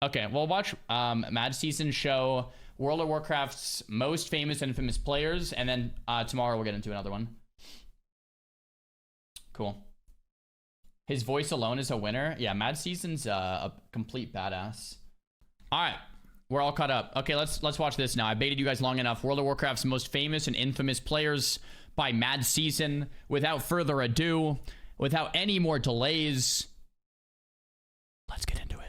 Okay, we'll watch Mad Season show World of Warcraft's most famous and infamous players, and then tomorrow we'll get into another one. Cool. His voice alone is a winner. Yeah, Mad Season's a complete badass. All right, we're all caught up. Okay, let's watch this now. I baited you guys long enough. World of Warcraft's most famous and infamous players by Mad Season. Without further ado, without any more delays, let's get into it.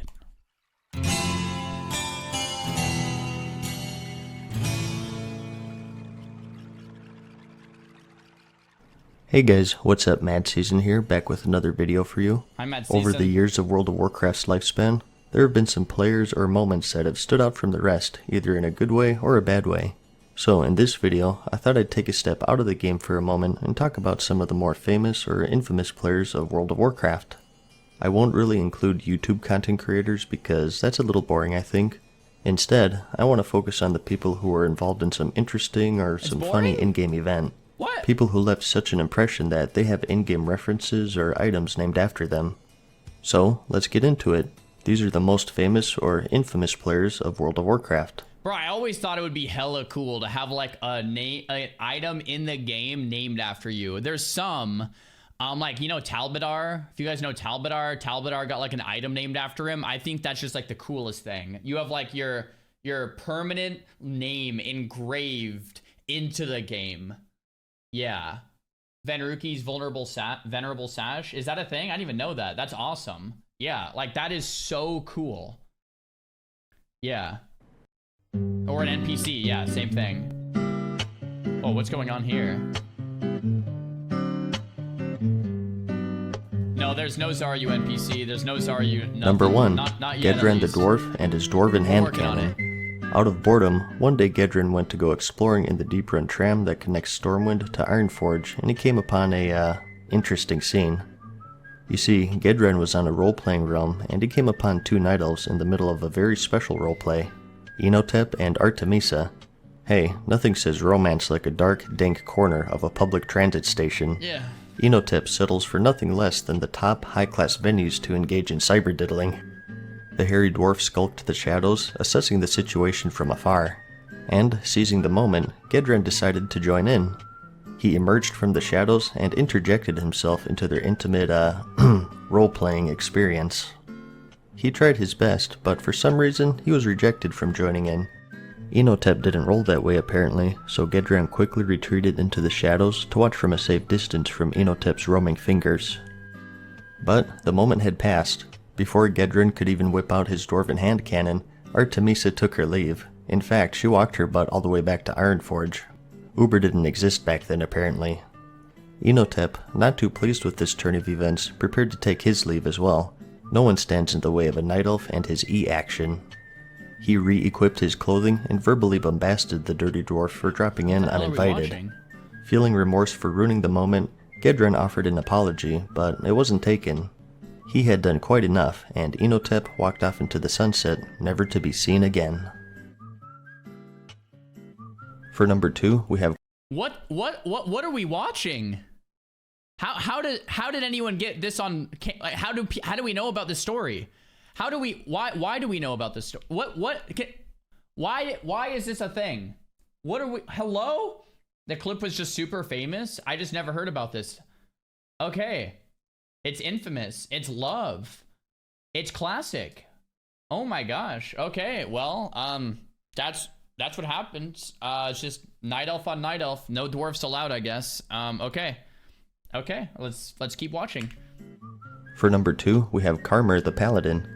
Hey guys, what's up? Mad Season here, back with another video for you. I'm Mad Season. Over the years of World of Warcraft's lifespan, there have been some players or moments that have stood out from the rest, either in a good way or a bad way. So in this video, I thought I'd take a step out of the game for a moment and talk about some of the more famous or infamous players of World of Warcraft. I won't really include YouTube content creators because that's a little boring, I think. Instead, I want to focus on the people who were involved in some interesting or some funny in-game event. What? People who left such an impression that they have in-game references or items named after them. So, let's get into it. These are the most famous or infamous players of World of Warcraft. Bro, I always thought it would be hella cool to have like an item in the game named after you. There's some, like, you know, Talbadar. If you guys know Talbadar got like an item named after him. I think that's just like the coolest thing. You have like your permanent name engraved into the game. Yeah. Venruki's Venerable Sash. Is that a thing? I didn't even know that. That's awesome. Yeah, like that is so cool. Yeah. Or an NPC. Yeah, same thing. Oh, what's going on here? No, there's no Xaryu NPC. There's no Xaryu. Nothing. Number 1. Not yet, Gedren the Dwarf and his Dwarven hand cannon. Out of boredom, one day Gedren went to go exploring in the Deep Run tram that connects Stormwind to Ironforge, and he came upon a, interesting scene. You see, Gedren was on a role-playing realm, and he came upon two night elves in the middle of a very special roleplay, Enotep and Artemisa. Hey, nothing says romance like a dark, dank corner of a public transit station. Yeah. Enotep settles for nothing less than the top high-class venues to engage in cyber-diddling. The hairy dwarf skulked the shadows, assessing the situation from afar. And, seizing the moment, Gedren decided to join in. He emerged from the shadows and interjected himself into their intimate, role-playing experience. He tried his best, but for some reason, he was rejected from joining in. Enotep didn't roll that way apparently, so Gedren quickly retreated into the shadows to watch from a safe distance from Enotep's roaming fingers. But the moment had passed. Before Gedren could even whip out his Dwarven hand cannon, Artemisa took her leave. In fact, she walked her butt all the way back to Ironforge. Uber didn't exist back then apparently. Enotep, not too pleased with this turn of events, prepared to take his leave as well. No one stands in the way of a night elf and his E-action. He re-equipped his clothing and verbally bombasted the dirty dwarf for dropping in uninvited. Feeling remorse for ruining the moment, Gedren offered an apology, but it wasn't taken. He had done quite enough, and Enotep walked off into the sunset, never to be seen again. For number 2, we have... What are we watching? How did anyone get this on? How do we know about this story? Why do we know about this story? Why is this a thing? What are we? Hello? The clip was just super famous. I just never heard about this. Okay. It's infamous. It's love. It's classic. Oh my gosh. Okay, well, that's what happens. It's just night elf on night elf. No dwarfs allowed, I guess. Okay, let's keep watching. For number 2, we have Karmer the Paladin.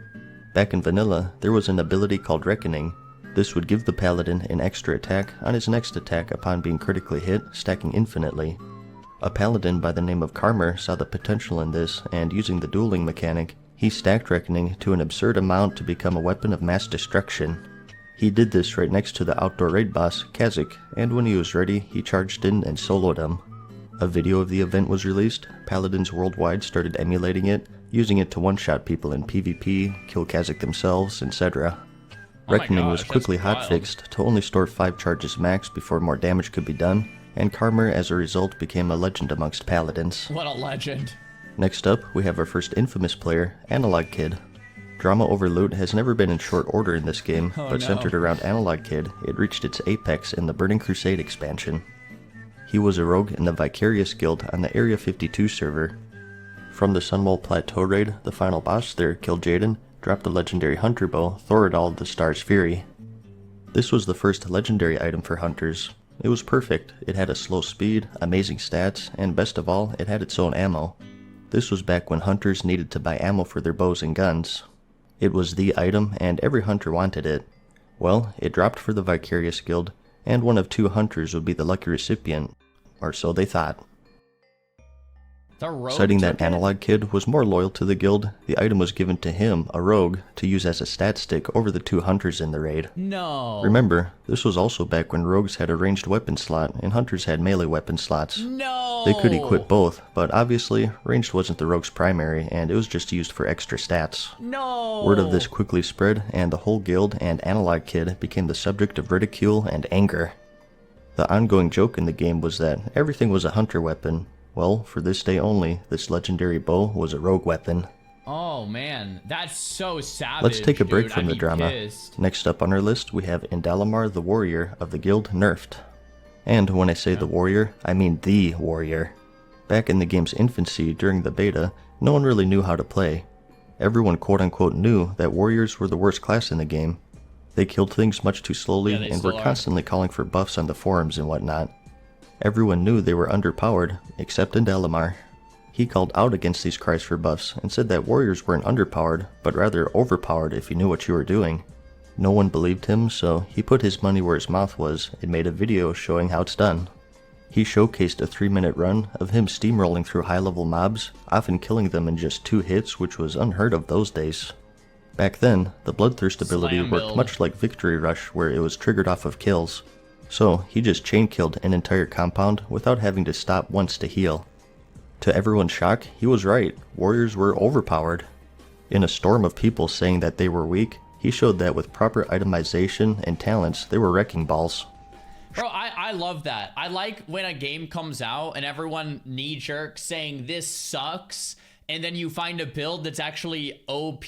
Back in vanilla, there was an ability called Reckoning. This would give the Paladin an extra attack on his next attack upon being critically hit, stacking infinitely. A paladin by the name of Karmer saw the potential in this, and using the dueling mechanic, he stacked Reckoning to an absurd amount to become a weapon of mass destruction. He did this right next to the outdoor raid boss, Kha'Zix, and when he was ready, he charged in and soloed him. A video of the event was released. Paladins worldwide started emulating it, using it to one-shot people in PvP, kill Kha'Zix themselves, etc. Reckoning was quickly hotfixed to only store 5 charges max before more damage could be done, and Karmer as a result became a legend amongst paladins. What a legend. Next up, we have our first infamous player, Analog Kid. Drama over loot has never been in short order in this game, Oh, but no. centered around Analog Kid, it reached its apex in the Burning Crusade expansion. He was a rogue in the Vicarious Guild on the Area 52 server. From the Sunwell Plateau raid, the final boss there killed Jaden, dropped the legendary hunter bow, Thoradal the Star's Fury. This was the first legendary item for hunters. It was perfect. It had a slow speed, amazing stats, and best of all, it had its own ammo. This was back when hunters needed to buy ammo for their bows and guns. It was the item, and every hunter wanted it. Well, it dropped for the Vicarious Guild, and one of 2 hunters would be the lucky recipient, or so they thought. The rogue Citing took that it? Analog Kid was more loyal to the guild, the item was given to him, a rogue, to use as a stat stick over the 2 hunters in the raid. No. Remember, this was also back when rogues had a ranged weapon slot and hunters had melee weapon slots. No. They could equip both, but obviously, ranged wasn't the rogue's primary, and it was just used for extra stats. No. Word of this quickly spread, and the whole guild and Analog Kid became the subject of ridicule and anger. The ongoing joke in the game was that everything was a hunter weapon. Well, for this day only, this legendary bow was a rogue weapon. Oh man, that's so savage. Let's take a break dude. from I'd the be drama. pissed. Next up on our list, we have Indalamar the Warrior of the guild nerfed. And when I say the warrior, I mean the warrior. Back in the game's infancy during the beta, no one really knew how to play. Everyone quote-unquote knew that warriors were the worst class in the game. They killed things much too slowly Yeah, they and were still are. constantly calling for buffs on the forums and whatnot. Everyone knew they were underpowered, except Indalamar. He called out against these cries for buffs and said that warriors weren't underpowered, but rather overpowered if you knew what you were doing. No one believed him, so he put his money where his mouth was and made a video showing how it's done. He showcased a 3-minute run of him steamrolling through high-level mobs, often killing them in just 2 hits, which was unheard of those days. Back then, the Bloodthirst ability Slam worked build. much like Victory Rush, where it was triggered off of kills. So, he just chain-killed an entire compound without having to stop once to heal. To everyone's shock, he was right. Warriors were overpowered. In a storm of people saying that they were weak, he showed that with proper itemization and talents, they were wrecking balls. Bro, I love that. I like when a game comes out and everyone knee-jerk saying this sucks, and then you find a build that's actually OP,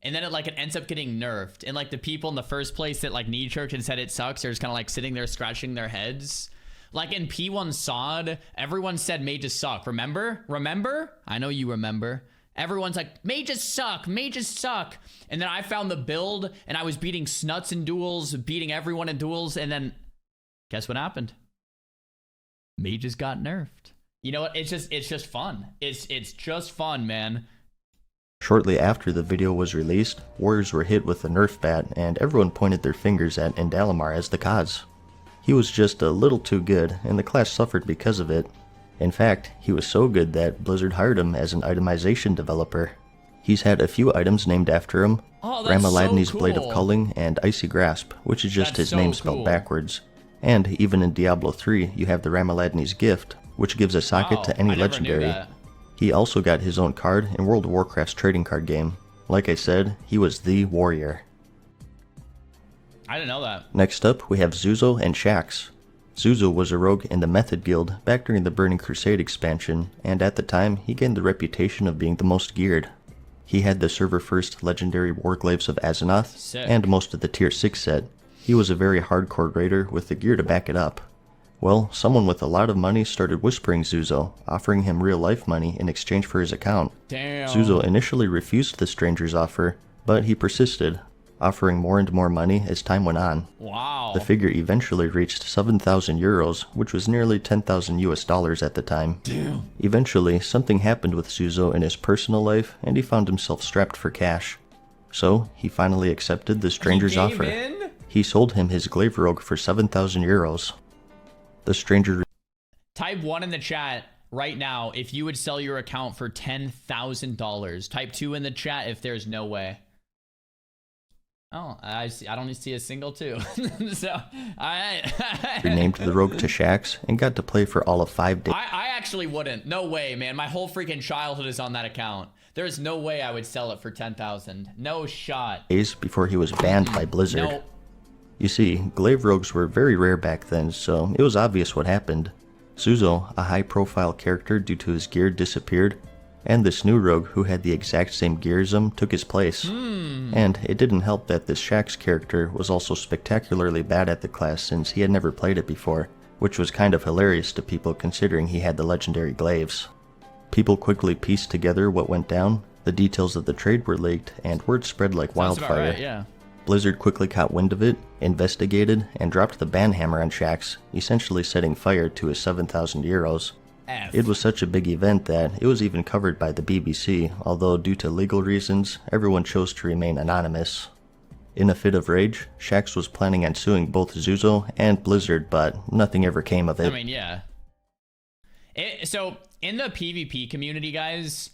and then it ends up getting nerfed. And the people in the first place that knee-jerked and said it sucks are just kind of sitting there scratching their heads. Like in P1 SOD, everyone said mages suck. Remember? Remember? I know you remember. Everyone's like, mages suck, mages suck. And then I found the build, and I was beating snuts in duels, beating everyone in duels, and then guess what happened? Mages got nerfed. You know what? It's just fun. It's just fun, man. Shortly after the video was released, warriors were hit with the nerf bat, and everyone pointed their fingers at Indalamar as the cause. He was just a little too good, and the class suffered because of it. In fact, he was so good that Blizzard hired him as an itemization developer. He's had a few items named after him, Oh, that's Ramaladni's so Blade of cool. Culling and Icy Grasp, which is just That's his so name cool. spelled backwards. And even in Diablo 3, you have the Ramaladni's Gift, which gives a socket Wow, to any I never legendary. knew that. He also got his own card in World of Warcraft's trading card game. Like I said, he was the warrior. I didn't know that. Next up, we have Zuzo and Shax. Zuzo was a rogue in the Method Guild back during the Burning Crusade expansion, and at the time, he gained the reputation of being the most geared. He had the server-first legendary Warglaives of Azeroth, Sick. and most of the Tier 6 set. He was a very hardcore raider with the gear to back it up. Well, someone with a lot of money started whispering Zuzo, offering him real-life money in exchange for his account. Damn. Zuzo initially refused the stranger's offer, but he persisted, offering more and more money as time went on. Wow. The figure eventually reached 7,000 euros, which was nearly 10,000 US dollars at the time. Damn. Eventually, something happened with Zuzo in his personal life, and he found himself strapped for cash. So, he finally accepted the stranger's He gave offer. in? He sold him his glaive rogue for 7,000 euros. The stranger Type 1 in the chat right now if you would sell your account for $10,000. Type 2 in the chat if there's no way. Oh, I see. I don't see a single 2. So, I renamed the rogue to Shax and got to play for all of 5 days. I actually wouldn't. No way, man. My whole freaking childhood is on that account. There's no way I would sell it for 10,000. No shot. Before he was banned by Blizzard. No. You see, glaive rogues were very rare back then, so it was obvious what happened. Zuzo, a high-profile character due to his gear, disappeared, And this new rogue who had the exact same gearism took his place. And it didn't help that this Shaxx character was also spectacularly bad at the class since he had never played it before, which was kind of hilarious to people considering he had the legendary glaives. People quickly pieced together what went down, the details of the trade were leaked, and word spread like wildfire. Right, yeah. Blizzard quickly caught wind of it, investigated, and dropped the ban hammer on Shaxx, essentially setting fire to his 7,000 euros. It was such a big event that it was even covered by the BBC, although due to legal reasons, everyone chose to remain anonymous. In a fit of rage, Shaxx was planning on suing both Zuzo and Blizzard, but nothing ever came of it. I mean, yeah. So, in the PvP community, guys,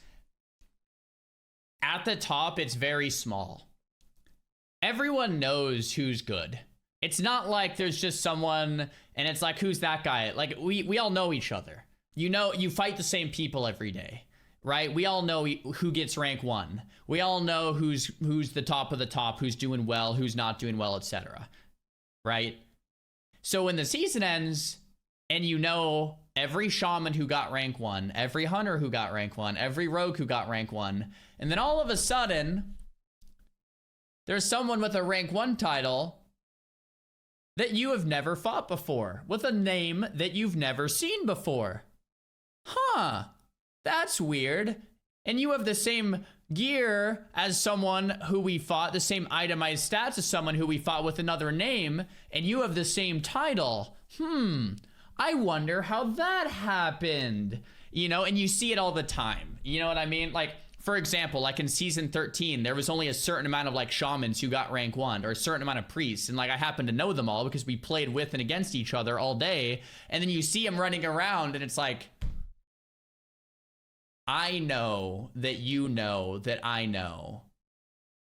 at the top, it's very small. Everyone knows who's good. It's not like there's just someone, and it's like, who's that guy? Like, we all know each other. You know, you fight the same people every day, right? We all know who gets rank 1. We all know who's the top of the top, who's doing well, who's not doing well, etc. Right? So when the season ends, and you know every shaman who got rank 1, every hunter who got rank 1, every rogue who got rank 1, and then all of a sudden, there's someone with a rank 1 title that you have never fought before, with a name that you've never seen before. Huh, that's weird. And you have the same gear as someone who we fought, the same itemized stats as someone who we fought with another name, and you have the same title. I wonder how that happened. You know, and you see it all the time. You know what I mean? Like, for example, like in season 13, there was only a certain amount of like shamans who got rank 1, or a certain amount of priests, and like I happen to know them all because we played with and against each other all day, and then you see them running around and it's like, I know that you know that I know,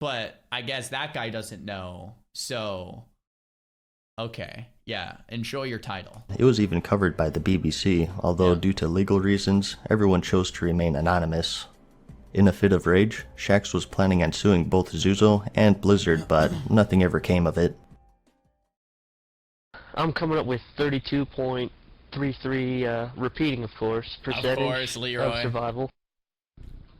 but I guess that guy doesn't know, so okay, yeah, enjoy your title. It was even covered by the BBC, although due to legal reasons, everyone chose to remain anonymous. In a fit of rage, Shaxx was planning on suing both Zuzo and Blizzard, but nothing ever came of it. I'm coming up with 32.33, repeating of course, percentage of survival.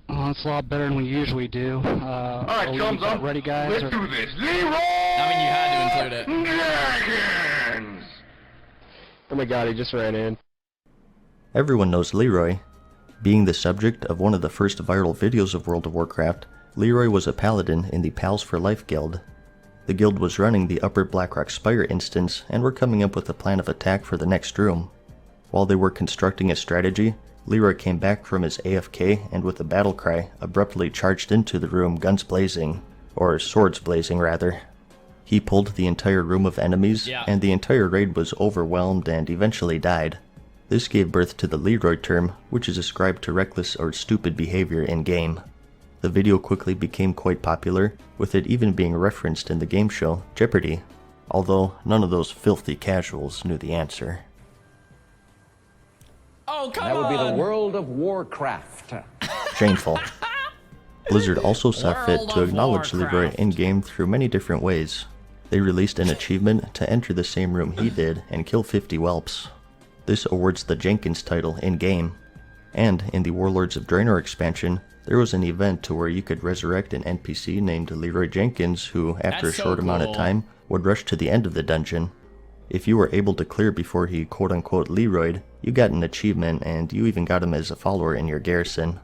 Well, that's a lot better than we usually do. Alright, chums up. Ready, guys? Let's do this. Leroy! I mean, you had to include it. Dragons! Oh my god, he just ran in. Everyone knows Leroy. Being the subject of one of the first viral videos of World of Warcraft, Leroy was a paladin in the Pals for Life guild. The guild was running the Upper Blackrock Spire instance and were coming up with a plan of attack for the next room. While they were constructing a strategy, Leroy came back from his AFK and with a battle cry abruptly charged into the room, guns blazing, or swords blazing rather. He pulled the entire room of enemies, and the entire raid was overwhelmed and eventually died. This gave birth to the Leroy term, which is ascribed to reckless or stupid behavior in-game. The video quickly became quite popular, with it even being referenced in the game show Jeopardy! Although none of those filthy casuals knew the answer. Oh, come on! That would be the world of Warcraft. Shameful. Blizzard also saw fit to acknowledge Leroy in-game through many different ways. They released an achievement to enter the same room he did and kill 50 whelps. This awards the Jenkins title in-game. And in the Warlords of Draenor expansion, there was an event to where you could resurrect an NPC named Leroy Jenkins who, after a short amount of time, would rush to the end of the dungeon. If you were able to clear before he quote-unquote Leroy'd, you got an achievement and you even got him as a follower in your garrison.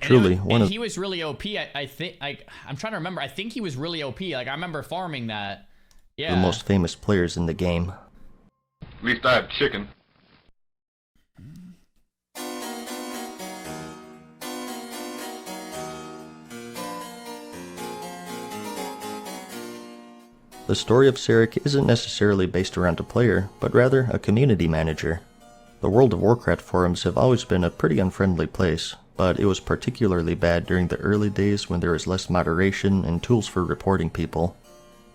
Truly, he was really OP. I think, I'm trying to remember. I think he was really OP. Like, I remember farming that. Yeah. The most famous players in the game. At least I have chicken. The story of Xaryu isn't necessarily based around a player, but rather a community manager. The World of Warcraft forums have always been a pretty unfriendly place, but it was particularly bad during the early days when there was less moderation and tools for reporting people.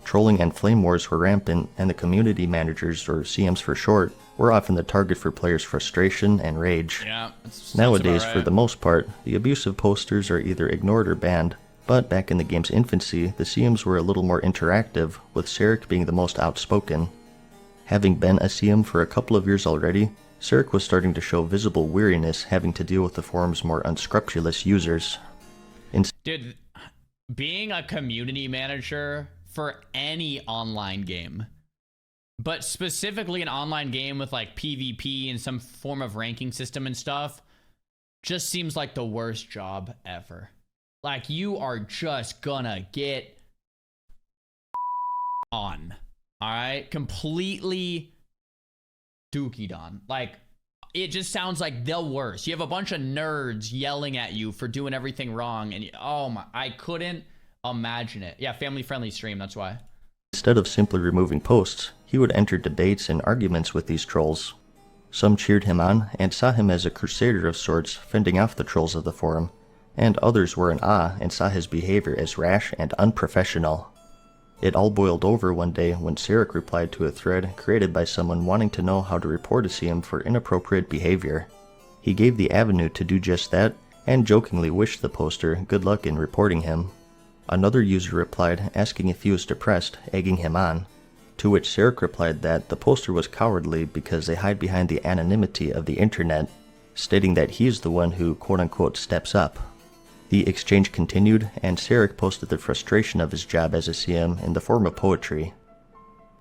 Trolling and flame wars were rampant, and the community managers, or CMs for short, were often the target for players' frustration and rage. Yeah, Nowadays, for the most part, the abusive posters are either ignored or banned, but back in the game's infancy, the CMs were a little more interactive, with Xaryu being the most outspoken. Having been a CM for a couple of years already, Sarek was starting to show visible weariness having to deal with the forum's more unscrupulous users. Dude, being a community manager for any online game, but specifically an online game with like PvP and some form of ranking system and stuff, just seems like the worst job ever. Like, you are just gonna get on, all right? Completely dookied on. Like, it just sounds like the worst. You have a bunch of nerds yelling at you for doing everything wrong, and oh my, I couldn't imagine it. Yeah, family-friendly stream, that's why. Instead of simply removing posts, he would enter debates and arguments with these trolls. Some cheered him on and saw him as a crusader of sorts fending off the trolls of the forum, and others were in awe and saw his behavior as rash and unprofessional. It all boiled over one day when Sarek replied to a thread created by someone wanting to know how to report a CM for inappropriate behavior. He gave the avenue to do just that and jokingly wished the poster good luck in reporting him. Another user replied asking if he was depressed, egging him on, to which Sarek replied that the poster was cowardly because they hide behind the anonymity of the internet, stating that he is the one who quote-unquote steps up. The exchange continued, and Sarek posted the frustration of his job as a CM in the form of poetry.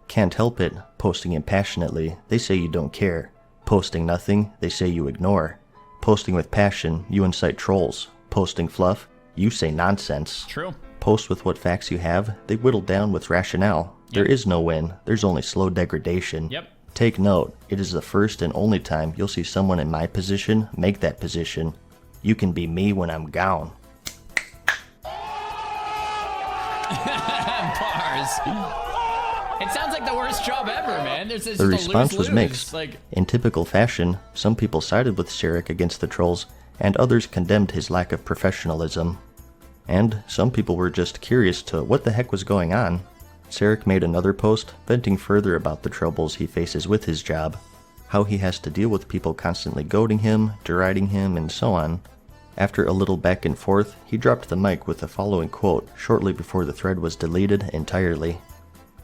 Can't help it, posting impassionately, they say you don't care. Posting nothing, they say you ignore. Posting with passion, you incite trolls. Posting fluff, you say nonsense. True. Post with what facts you have, they whittle down with rationale. Yep. There is no win, there's only slow degradation. Yep. Take note, it is the first and only time you'll see someone in my position make that position. You can be me when I'm gone. Bars. It sounds like the worst job ever, man. There's the response was mixed. Like, in typical fashion, some people sided with Sarek against the trolls, and others condemned his lack of professionalism. And some people were just curious to what the heck was going on. Sarek made another post venting further about the troubles he faces with his job, how he has to deal with people constantly goading him, deriding him, and so on. After a little back and forth, he dropped the mic with the following quote shortly before the thread was deleted entirely.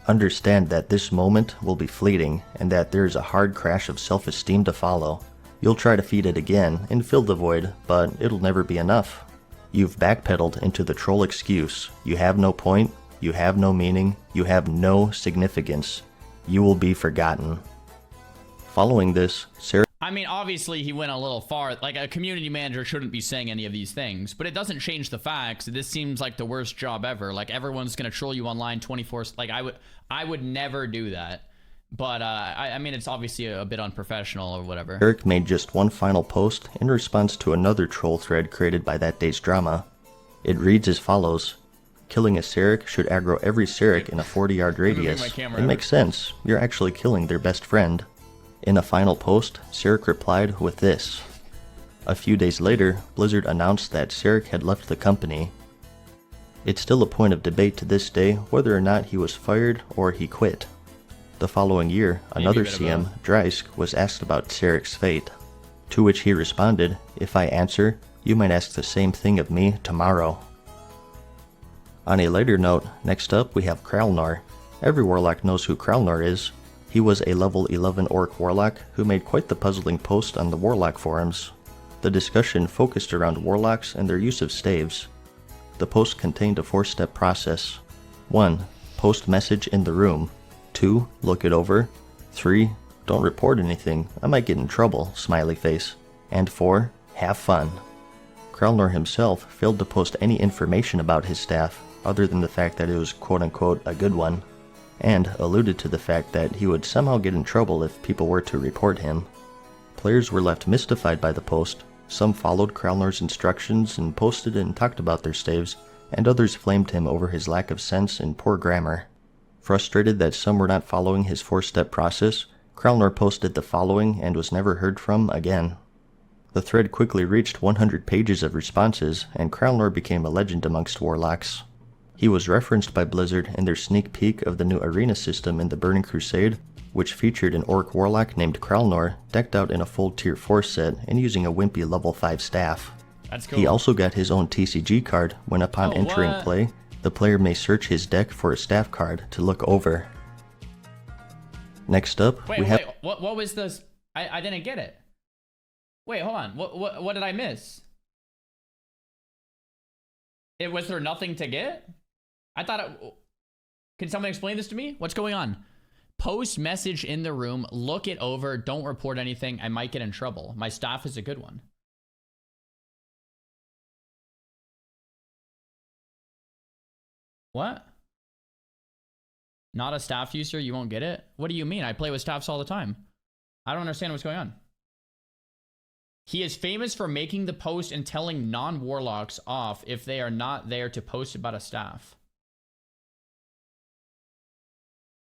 Understand that this moment will be fleeting, and that there is a hard crash of self-esteem to follow. You'll try to feed it again and fill the void, but it'll never be enough. You've backpedaled into the troll excuse. You have no point, you have no meaning, you have no significance. You will be forgotten. Following this, Sarek... I mean, obviously he went a little far. Like, a community manager shouldn't be saying any of these things, but it doesn't change the facts. This seems like the worst job ever. Like, everyone's gonna troll you online 24. Like, I would never do that. But I mean, it's obviously a bit unprofessional or whatever. Sarek made just one final post in response to another troll thread created by that day's drama. It reads as follows: killing a Sarek should aggro every Sarek in a 40-yard radius. It makes sense. You're actually killing their best friend. In a final post, Sarek replied with this. A few days later, Blizzard announced that Sarek had left the company. It's still a point of debate to this day whether or not he was fired or he quit. The following year, another CM, Dreisk, was asked about Sarek's fate, to which he responded, "If I answer, you might ask the same thing of me tomorrow." On a lighter note, next up we have Kralnar. Every Warlock knows who Kralnar is. He was a level 11 Orc Warlock who made quite the puzzling post on the Warlock forums. The discussion focused around Warlocks and their use of staves. The post contained a 4-step process. 1. Post message in the room. 2. Look it over. 3. Don't report anything, I might get in trouble, smiley face. And 4. Have fun. Kralnar himself failed to post any information about his staff, other than the fact that it was quote-unquote a good one, and alluded to the fact that he would somehow get in trouble if people were to report him. Players were left mystified by the post. Some followed Kralnar's instructions and posted and talked about their staves, and others flamed him over his lack of sense and poor grammar. Frustrated that some were not following his 4-step process, Kralnar posted the following and was never heard from again. The thread quickly reached 100 pages of responses, and Kralnar became a legend amongst Warlocks. He was referenced by Blizzard in their sneak peek of the new arena system in the Burning Crusade, which featured an Orc Warlock named Kralnar, decked out in a full Tier 4 set and using a wimpy level 5 staff. That's cool. He also got his own TCG card when upon entering play, the player may search his deck for a staff card to look over. Next up, what was this? I didn't get it. Wait, hold on. What did I miss? Was there nothing to get? I thought it... Can someone explain this to me? What's going on? Post message in the room. Look it over. Don't report anything. I might get in trouble. My staff is a good one. What? Not a staff user? You won't get it? What do you mean? I play with staffs all the time. I don't understand what's going on. He is famous for making the post and telling non-warlocks off if they are not there to post about a staff.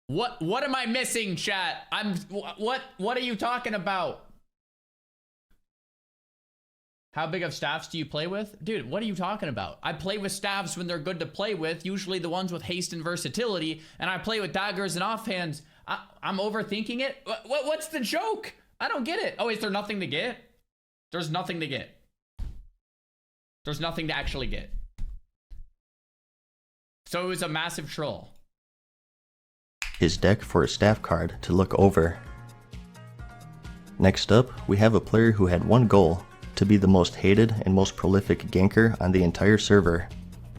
What am I missing, chat? What are you talking about? How big of staffs do you play with? Dude, what are you talking about? I play with staffs when they're good to play with, usually the ones with haste and versatility, and I play with daggers and offhands. I'm overthinking it? What's the joke? I don't get it. Oh, is there nothing to get? There's nothing to get. There's nothing to actually get. So it was a massive troll. His deck for a staff card to look over. Next up, we have a player who had one goal, to be the most hated and most prolific ganker on the entire server.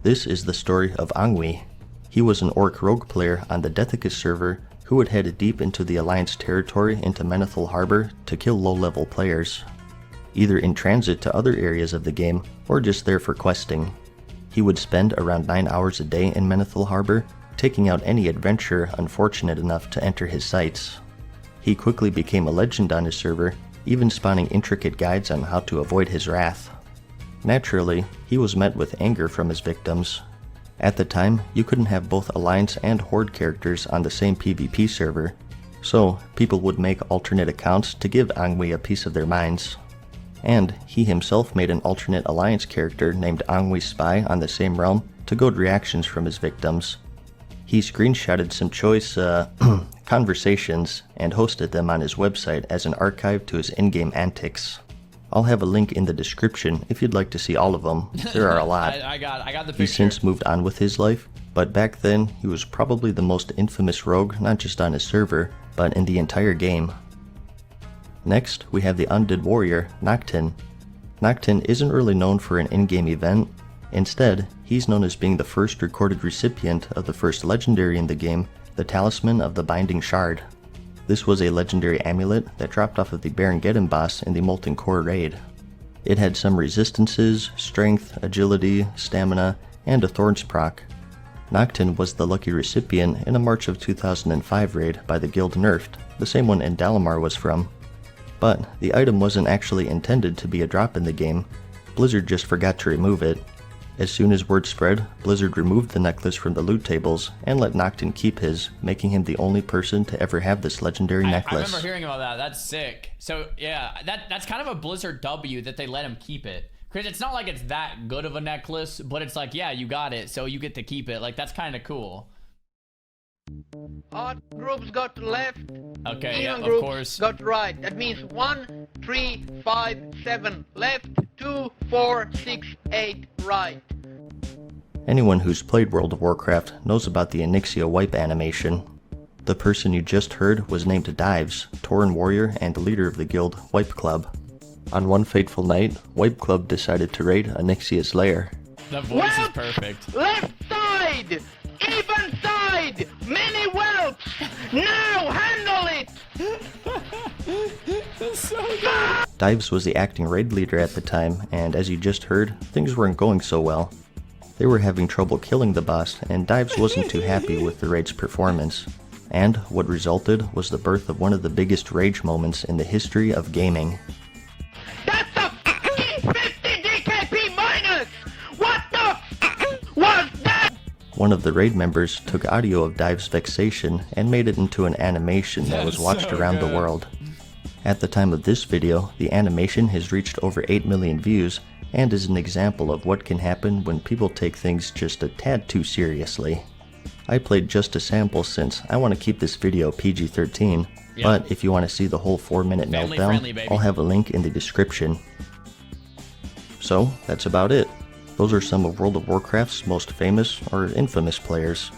This is the story of Angwi. He was an orc rogue player on the Dethicus server who would head deep into the Alliance territory into Menethil Harbor to kill low-level players, either in transit to other areas of the game or just there for questing. He would spend around 9 hours a day in Menethil Harbor, taking out any adventurer unfortunate enough to enter his sights. He quickly became a legend on his server, even spawning intricate guides on how to avoid his wrath. Naturally, he was met with anger from his victims. At the time, you couldn't have both Alliance and Horde characters on the same PvP server, so people would make alternate accounts to give Angwi a piece of their minds. And he himself made an alternate Alliance character named Angwi Spy on the same realm to goad reactions from his victims. He screenshotted some choice conversations and hosted them on his website as an archive to his in-game antics. I'll have a link in the description if you'd like to see all of them. There are a lot. I got the picture. He's since moved on with his life, but back then he was probably the most infamous rogue not just on his server, but in the entire game. Next, we have the undead warrior, Noctin. Noctin isn't really known for an in-game event. Instead, he's known as being the first recorded recipient of the first legendary in the game, the Talisman of the Binding Shard. This was a legendary amulet that dropped off of the Baron Geddon boss in the Molten Core raid. It had some resistances, strength, agility, stamina, and a Thorns proc. Noctin was the lucky recipient in a March of 2005 raid by the Guild Nerfed, the same one Dalamar was from. But the item wasn't actually intended to be a drop in the game. Blizzard just forgot to remove it. As soon as word spread, Blizzard removed the necklace from the loot tables and let Noctin keep his, making him the only person to ever have this legendary necklace. I remember hearing about that. That's sick. So yeah, that's kind of a Blizzard W that they let him keep it. Because it's not like it's that good of a necklace, but it's like, yeah, you got it, so you get to keep it. Like, that's kind of cool. Hot groups got to left. Okay, yeah, of groups course. Got right. That means 1, 3, 5, 7 left, 2, 4, 6, 8 right. Anyone who's played World of Warcraft knows about the Onyxia wipe animation. The person you just heard was named Dives, Tauren warrior and leader of the guild Wipe Club. On one fateful night, Wipe Club decided to raid Onyxia's lair. The voice is perfect. Left side! Even side! Many whelps! Now handle it! That's so good. Dives was the acting raid leader at the time, and as you just heard, things weren't going so well. They were having trouble killing the boss, and Dives wasn't too happy with the raid's performance. And what resulted was the birth of one of the biggest rage moments in the history of gaming. That's a 50 DKP minus! What the was that? One of the raid members took audio of Dives' vexation and made it into an animation that was watched so around good. the world. At the time of this video, the animation has reached over 8 million views and is an example of what can happen when people take things just a tad too seriously. I played just a sample since I want to keep this video PG-13, but if you want to see the whole 4-minute meltdown, I'll have a link in the description. So, that's about it. Those are some of World of Warcraft's most famous or infamous players.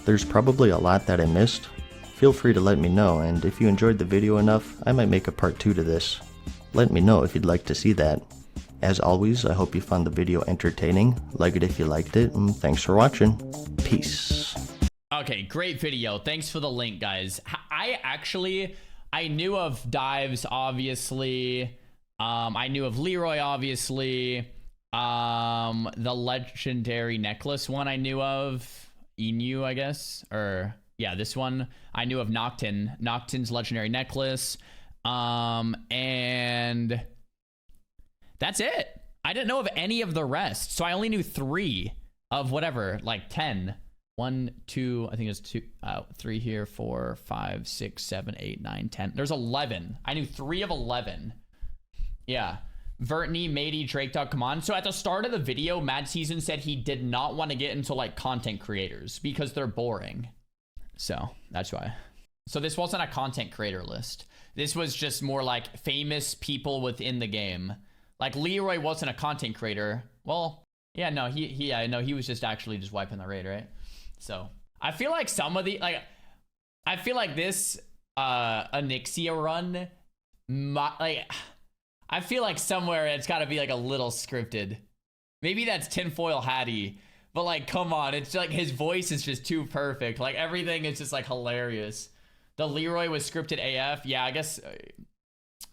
There's probably a lot that I missed. Feel free to let me know, and if you enjoyed the video enough, I might make a part 2 to this. Let me know if you'd like to see that. As always, I hope you found the video entertaining. Like it if you liked it, and thanks for watching. Peace. Okay, great video. Thanks for the link, guys. I knew of Dives, obviously. I knew of Leroy, obviously. The legendary necklace one I knew of. Inu, I guess. Or, yeah, this one. I knew of Noctin. Noctin's legendary necklace. And that's it. I didn't know of any of the rest. So I only knew 3 of whatever, like 10. 1, 2, I think it's 2, 3 here, 4, 5, 6, 7, 8, 9, 10. There's 11. I knew 3 of 11. Yeah. Vertney, Matey, Drake Dog, come on. So at the start of the video, Mad Season said he did not want to get into like content creators because they're boring. So that's why. So this wasn't a content creator list. This was just more like famous people within the game. Like Leroy wasn't a content creator. Well, yeah, no, he was just actually just wiping the raid, right? So I feel like some of the I feel like this Onyxia run, I feel like somewhere it's got to be like a little scripted. Maybe that's Tinfoil Hattie, but like, come on, it's like his voice is just too perfect. Like everything is just like hilarious. The Leroy was scripted AF. Yeah, I guess.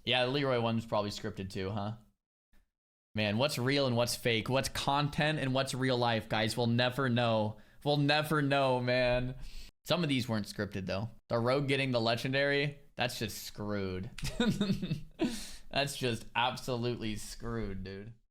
Yeah, the Leroy one was probably scripted too, huh? Man, what's real and what's fake? What's content and what's real life, guys? We'll never know. We'll never know, man. Some of these weren't scripted, though. The Rogue getting the legendary, that's just screwed. That's just absolutely screwed, dude.